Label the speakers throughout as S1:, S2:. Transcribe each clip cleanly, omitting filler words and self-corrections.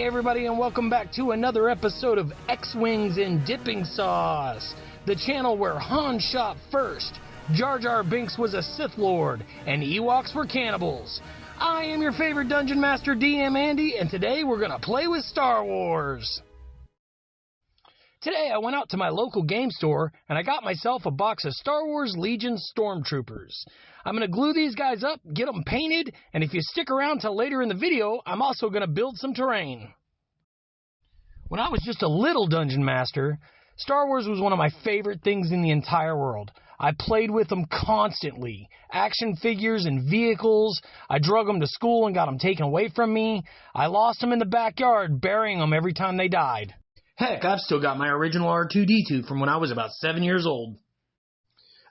S1: Hey everybody, and welcome back to another episode of X-Wings in Dipping Sauce, the channel where Han shot first, Jar Jar Binks was a Sith Lord, and Ewoks were cannibals. I am your favorite Dungeon Master, DM Andy, and today we're gonna play with Star Wars. Today I went out to my local game store and I got myself a box of Star Wars Legion Stormtroopers. I'm going to glue these guys up, get them painted, and if you stick around till later in the video, I'm also going to build some terrain. When I was just a little Dungeon Master, Star Wars was one of my favorite things in the entire world. I played with them constantly. Action figures and vehicles. I drug them to school and got them taken away from me. I lost them in the backyard, burying them every time they died. Heck, I've still got my original R2-D2 from when I was about 7 years old.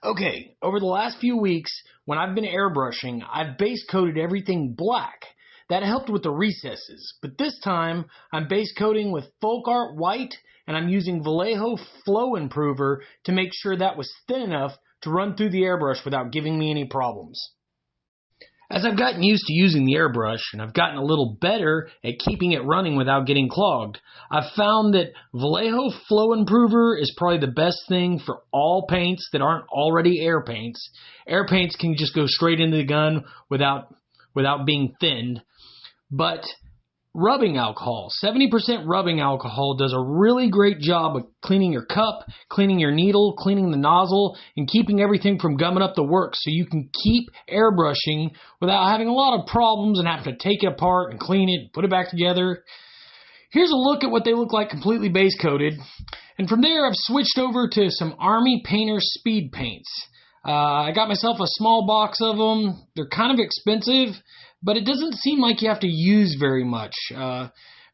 S1: Okay, over the last few weeks, when I've been airbrushing, I've base coated everything black. That helped with the recesses, but this time I'm base coating with Folk Art White, and I'm using Vallejo Flow Improver to make sure that was thin enough to run through the airbrush without giving me any problems. As I've gotten used to using the airbrush, and I've gotten a little better at keeping it running without getting clogged, I've found that Vallejo Flow Improver is probably the best thing for all paints that aren't already air paints. Air paints can just go straight into the gun without being thinned. But rubbing alcohol, 70% rubbing alcohol does a really great job of cleaning your cup, cleaning your needle, cleaning the nozzle, and keeping everything from gumming up the works so you can keep airbrushing without having a lot of problems and having to take it apart and clean it and put it back together. Here's a look at what they look like completely base coated. And from there I've switched over to some Army Painter speed paints. I got myself a small box of them. They're kind of expensive, but it doesn't seem like you have to use very much.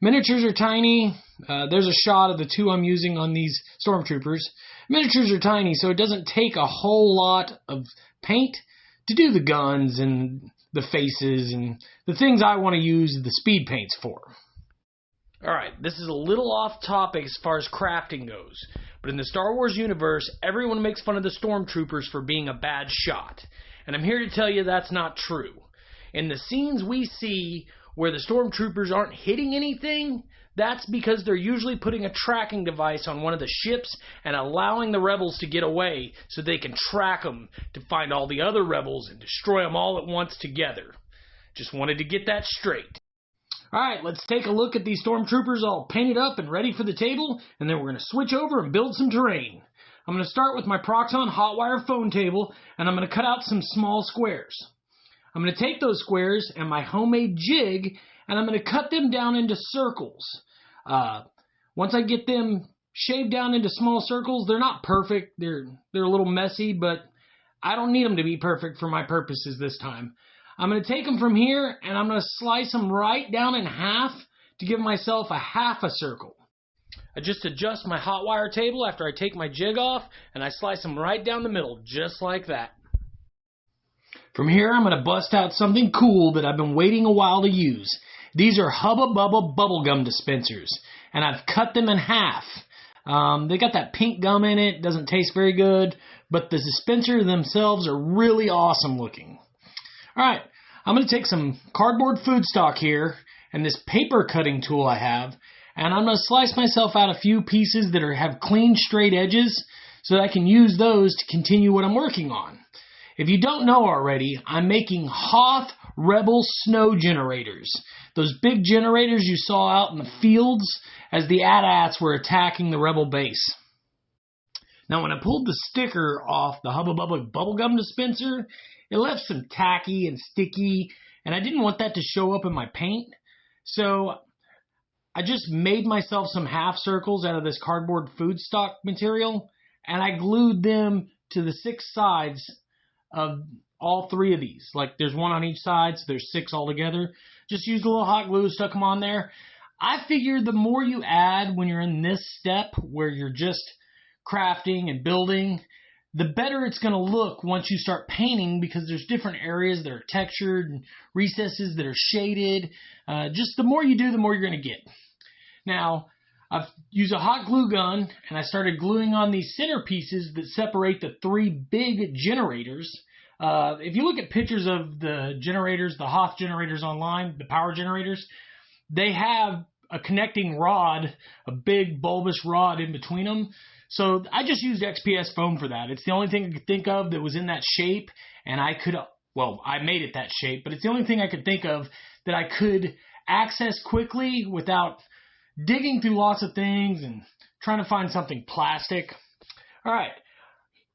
S1: Miniatures are tiny. There's a shot of the two I'm using on these Stormtroopers. Miniatures are tiny, so it doesn't take a whole lot of paint to do the guns and the faces and the things I want to use the speed paints for. Alright, this is a little off topic as far as crafting goes, but in the Star Wars universe, everyone makes fun of the Stormtroopers for being a bad shot. And I'm here to tell you that's not true. In the scenes we see where the Stormtroopers aren't hitting anything, that's because they're usually putting a tracking device on one of the ships and allowing the rebels to get away so they can track them to find all the other rebels and destroy them all at once together. Just wanted to get that straight. Alright, let's take a look at these Stormtroopers all painted up and ready for the table, and then we're going to switch over and build some terrain. I'm going to start with my Proxxon hot wire phone table, and I'm going to cut out some small squares. I'm going to take those squares and my homemade jig, and I'm going to cut them down into circles. Once I get them shaved down into small circles, they're not perfect. They're a little messy, but I don't need them to be perfect for my purposes this time. I'm going to take them from here, and I'm going to slice them right down in half to give myself a half a circle. I just adjust my hot wire table after I take my jig off, and I slice them right down the middle, just like that. From here, I'm going to bust out something cool that I've been waiting a while to use. These are Hubba Bubba bubblegum dispensers, and I've cut them in half. They got that pink gum in it. Doesn't taste very good, but the dispensers themselves are really awesome looking. Alright, I'm going to take some cardboard food stock here and this paper cutting tool I have, and I'm going to slice myself out a few pieces that have clean straight edges so that I can use those to continue what I'm working on. If you don't know already, I'm making Hoth Rebel snow generators. Those big generators you saw out in the fields as the AT-ATs were attacking the Rebel base. Now when I pulled the sticker off the Hubba Bubba bubblegum dispenser, it left some tacky and sticky, and I didn't want that to show up in my paint. So I just made myself some half circles out of this cardboard food stock material, and I glued them to the 6 sides of all 3 of these. Like there's one on each side, so there's 6 altogether. Just used a little hot glue, stuck them on there. I figure the more you add when you're in this step where you're just crafting and building, the better it's going to look once you start painting, because there's different areas that are textured and recesses that are shaded. Just the more you do, the more you're going to get. Now, I've used a hot glue gun, and I started gluing on these center pieces that separate the 3 big generators. If you look at pictures of the generators, the Hoth generators online, the power generators, they have a connecting rod, a big bulbous rod in between them. So I just used XPS foam for that. It's the only thing I could think of that was in that shape, and I made it that shape, but it's the only thing I could think of that I could access quickly without digging through lots of things and trying to find something plastic. All right.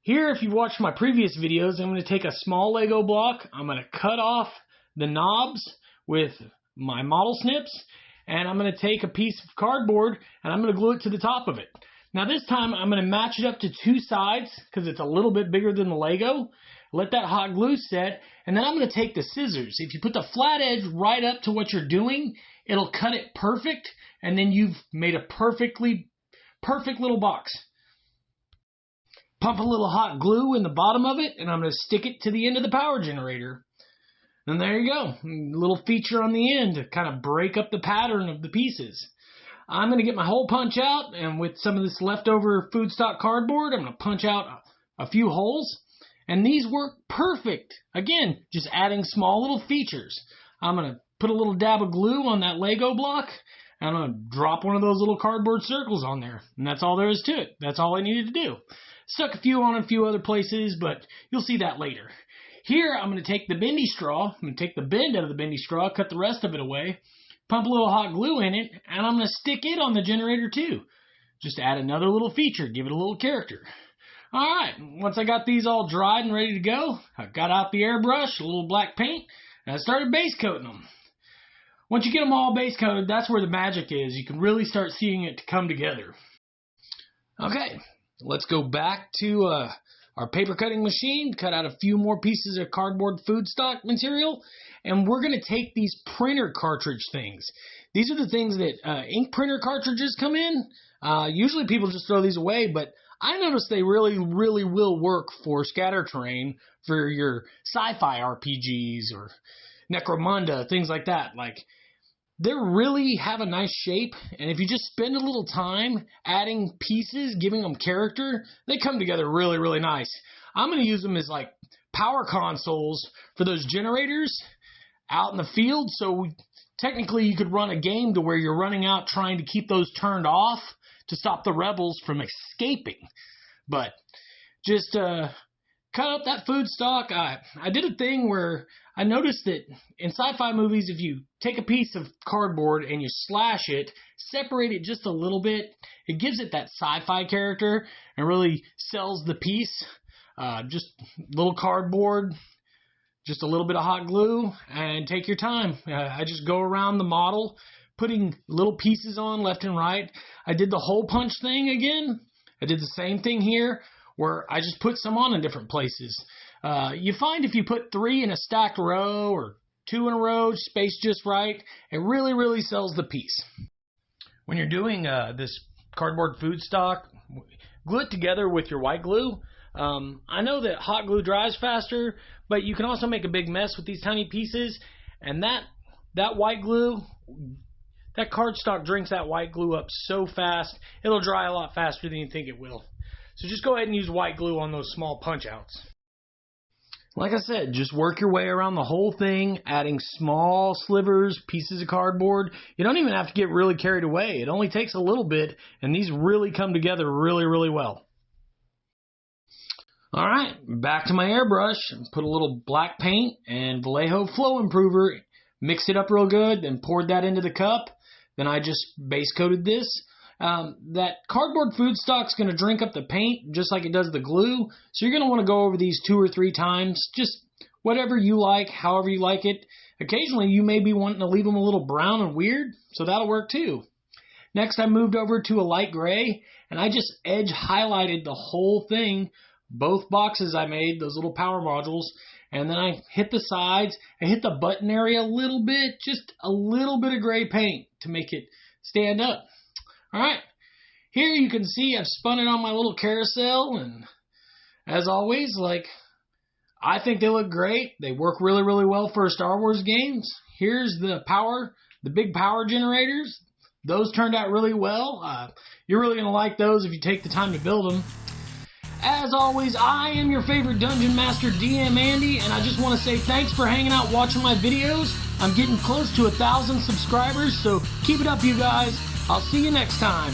S1: Here, if you've watched my previous videos, I'm going to take a small Lego block. I'm going to cut off the knobs with my model snips, and I'm going to take a piece of cardboard and I'm going to glue it to the top of it. Now this time I'm going to match it up to two sides because it's a little bit bigger than the Lego. Let that hot glue set, and then I'm going to take the scissors. If you put the flat edge right up to what you're doing, it'll cut it perfect, and then you've made a perfect little box. Pump a little hot glue in the bottom of it, and I'm going to stick it to the end of the power generator. And there you go. A little feature on the end to kind of break up the pattern of the pieces. I'm going to get my hole punch out, and with some of this leftover food stock cardboard, I'm going to punch out a few holes. And these work perfect. Again, just adding small little features. I'm going to put a little dab of glue on that Lego block. And I'm going to drop one of those little cardboard circles on there. And that's all there is to it. That's all I needed to do. Stuck a few on a few other places, but you'll see that later. Here, I'm going to take the bendy straw. I'm going to take the bend out of the bendy straw, cut the rest of it away, pump a little hot glue in it, and I'm going to stick it on the generator too. Just add another little feature, give it a little character. Alright, once I got these all dried and ready to go, I got out the airbrush, a little black paint, and I started base coating them. Once you get them all base coated, that's where the magic is. You can really start seeing it come together. Okay, let's go back to our paper cutting machine, cut out a few more pieces of cardboard food stock material, and we're going to take these printer cartridge things. These are the things that ink printer cartridges come in. Usually people just throw these away, but I noticed they really will work for scatter terrain for your sci-fi RPGs or Necromunda, things like that. Like, they really have a nice shape, and if you just spend a little time adding pieces, giving them character, they come together really nice. I'm going to use them as like power consoles for those generators out in the field, so technically you could run a game to where you're running out trying to keep those turned off to stop the rebels from escaping. But just cut up that food stock. I did a thing where I noticed that in sci-fi movies, if you take a piece of cardboard and you slash it, separate it just a little bit, it gives it that sci-fi character and really sells the piece. Just little cardboard, just a little bit of hot glue, and take your time. I just go around the model, putting little pieces on left and right. I did the hole punch thing again. I did the same thing here where I just put some on in different places. You find if you put 3 in a stacked row or 2 in a row, spaced just right, it really sells the piece. When you're doing this cardboard food stock, glue it together with your white glue. I know that hot glue dries faster, but you can also make a big mess with these tiny pieces, and that white glue, that cardstock drinks that white glue up so fast, it'll dry a lot faster than you think it will. So just go ahead and use white glue on those small punch outs. Like I said, just work your way around the whole thing, adding small slivers, pieces of cardboard. You don't even have to get really carried away. It only takes a little bit, and these really come together really well. Alright, back to my airbrush. Put a little black paint and Vallejo Flow Improver. Mixed it up real good, then poured that into the cup. Then I just base coated this. That cardboard food stock's going to drink up the paint just like it does the glue. So you're going to want to go over these 2 or 3 times. Just whatever you like, however you like it. Occasionally you may be wanting to leave them a little brown and weird, so that'll work too. Next I moved over to a light gray, and I just edge highlighted the whole thing. Both boxes I made, those little power modules. And then I hit the sides. I hit the button area a little bit, just a little bit of gray paint to make it stand up. Alright, here you can see I've spun it on my little carousel, and as always, I think they look great. They work really well for Star Wars games. Here's the big power generators. Those turned out really well. You're really going to like those if you take the time to build them. As always, I am your favorite Dungeon Master, DM Andy, and I just want to say thanks for hanging out watching my videos. I'm getting close to 1,000 subscribers, so keep it up, you guys. I'll see you next time.